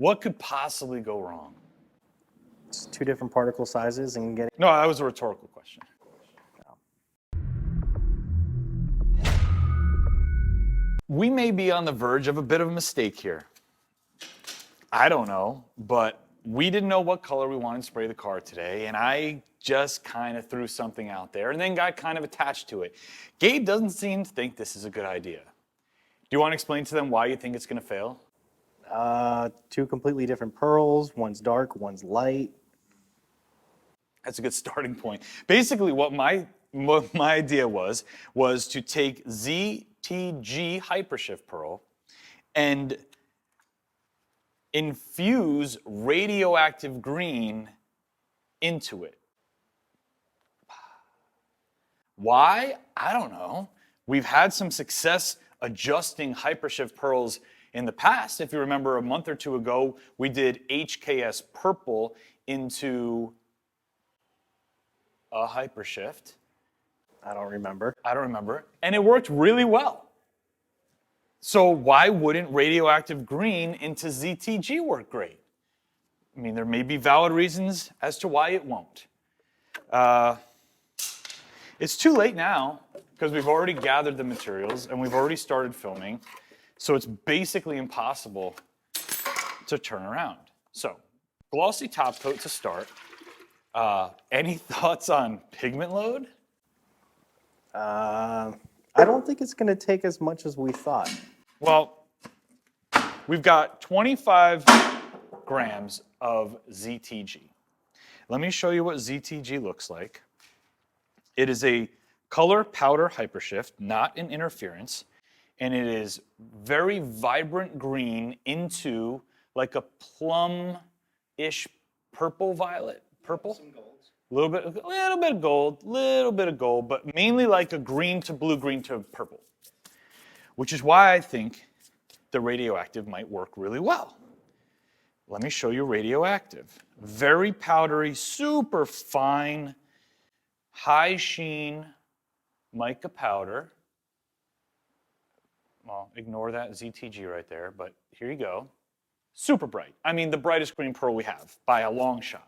What could possibly go wrong? It's two different particle sizes and getting... No, that was a rhetorical question. We may be on the verge of a bit of a mistake here. I don't know, but we didn't know what color we wanted to spray the car today, and I just kind of threw something out there and then got kind of attached to it. Gabe doesn't seem to think this is a good idea. Do you want to explain to them why you think it's going to fail? Two completely different pearls. One's dark, one's light. That's a good starting point. Basically, what my idea was to take ZTG HyperShift pearl and infuse radioactive green into it. Why? I don't know. We've had some success adjusting HyperShift pearls in the past. If you remember, a month or two ago, we did HKS purple into a HyperShift. I don't remember. And it worked really well. So why wouldn't radioactive green into ZTG work great? I mean, there may be valid reasons as to why it won't. It's too late now because we've already gathered the materials and we've already started filming. So it's basically impossible to turn around. So glossy top coat to start. Any thoughts on pigment load? I don't think it's going to take as much as we thought. Well, we've got 25 grams of ZTG. Let me show you what ZTG looks like. It is a color powder hypershift, not an interference, and it is very vibrant green into like a plum-ish purple violet. Purple? Some golds. A little bit of gold, but mainly like a green to blue, green to purple. Which is why I think the radioactive might work really well. Let me show you radioactive. Very powdery, super fine, high sheen mica powder. Well, ignore that ZTG right there, but here you go. Super bright. I mean, the brightest green pearl we have by a long shot.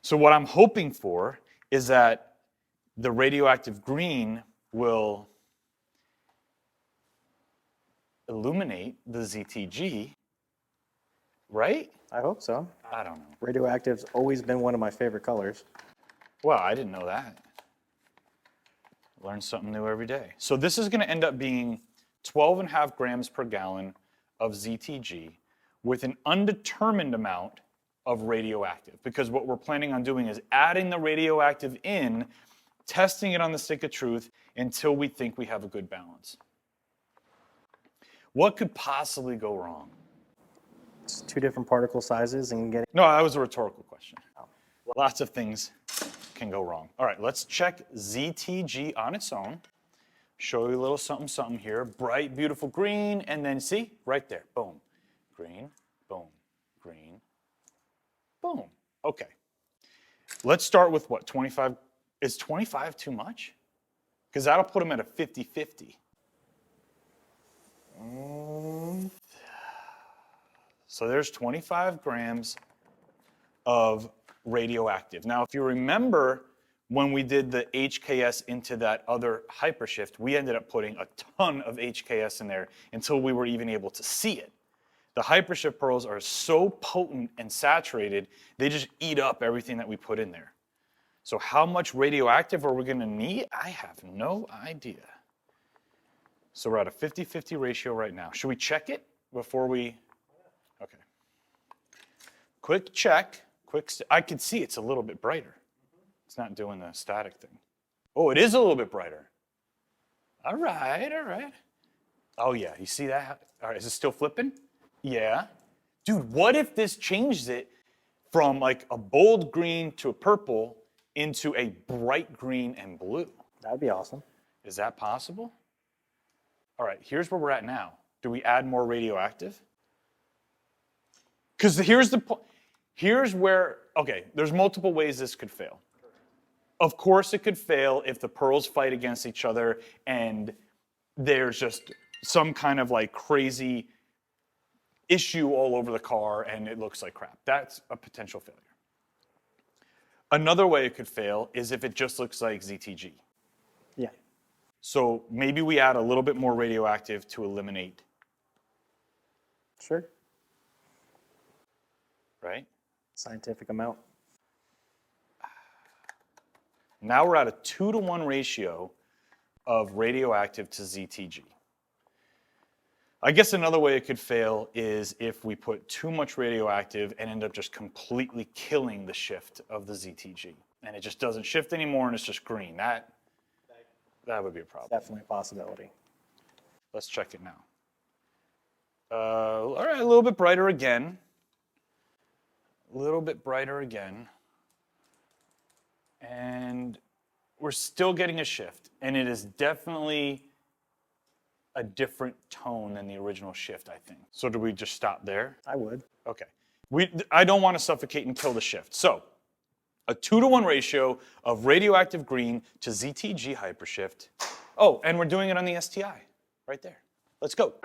So what I'm hoping for is that the radioactive green will illuminate the ZTG, right? I hope so. I don't know. Radioactive's always been one of my favorite colors. Well, I didn't know that. Learn something new every day. So this is going to end up being 12.5 grams per gallon of ZTG with an undetermined amount of radioactive, because what we're planning on doing is adding the radioactive in, testing it on the stick of truth until we think we have a good balance. What could possibly go wrong? It's two different particle sizes and getting... No, that was a rhetorical question. Lots of things can go wrong. All right, let's check ZTG on its own. Show you a little something, something here. Bright, beautiful green, and then see, right there, boom. Green, boom, green, boom. Okay. Let's start with what, 25? Is 25 too much? Because that'll put them at a 50-50. So there's 25 grams of radioactive. Now, if you remember when we did the HKS into that other hypershift, we ended up putting a ton of HKS in there until we were even able to see it. The hypershift pearls are so potent and saturated, they just eat up everything that we put in there. So how much radioactive are we going to need? I have no idea. So we're at a 50-50 ratio right now. Should we check it before we? Okay. Quick check. I can see it's a little bit brighter. It's not doing the static thing. Oh, it is a little bit brighter. All right, all right. Oh yeah, you see that? All right, is it still flipping? Yeah. Dude, what if this changes it from like a bold green to a purple into a bright green and blue? That'd be awesome. Is that possible? All right, here's where we're at now. Do we add more radioactive? Because here's the point. Here's where, okay, there's multiple ways this could fail. Of course it could fail if the pearls fight against each other and there's just some kind of like crazy issue all over the car and it looks like crap. That's a potential failure. Another way it could fail is if it just looks like ZTG. Yeah. So maybe we add a little bit more radioactive to eliminate, Sure. right? Scientific amount. Now we're at a 2-to-1 ratio of radioactive to ZTG. I guess another way it could fail is if we put too much radioactive and end up just completely killing the shift of the ZTG. And it just doesn't shift anymore and it's just green. That would be a problem. Definitely a possibility. Let's check it now. All right, a little bit brighter again. A little bit brighter again. And we're still getting a shift. And it is definitely a different tone than the original shift, I think. So do we just stop there? I would. Okay. I don't want to suffocate and kill the shift. So a 2-to-1 ratio of radioactive green to ZTG HyperShift. Oh, and we're doing it on the STI right there. Let's go.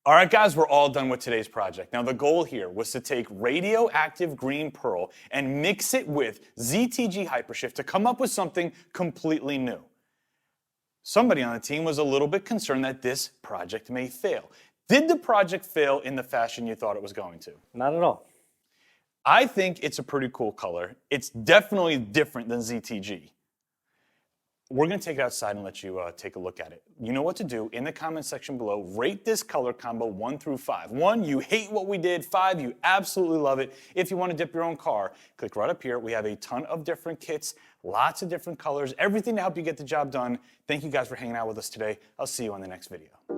All right, guys, we're all done with today's project. Now, the goal here was to take radioactive green pearl and mix it with ZTG HyperShift to come up with something completely new. Somebody on the team was a little bit concerned that this project may fail. Did the project fail in the fashion you thought it was going to? Not at all. I think it's a pretty cool color. It's definitely different than ZTG. We're going to take it outside and let you take a look at it. You know what to do. In the comment section below, rate this color combo 1 through 5. 1, you hate what we did. 5, you absolutely love it. If you want to dip your own car, click right up here. We have a ton of different kits, lots of different colors, everything to help you get the job done. Thank you guys for hanging out with us today. I'll see you on the next video.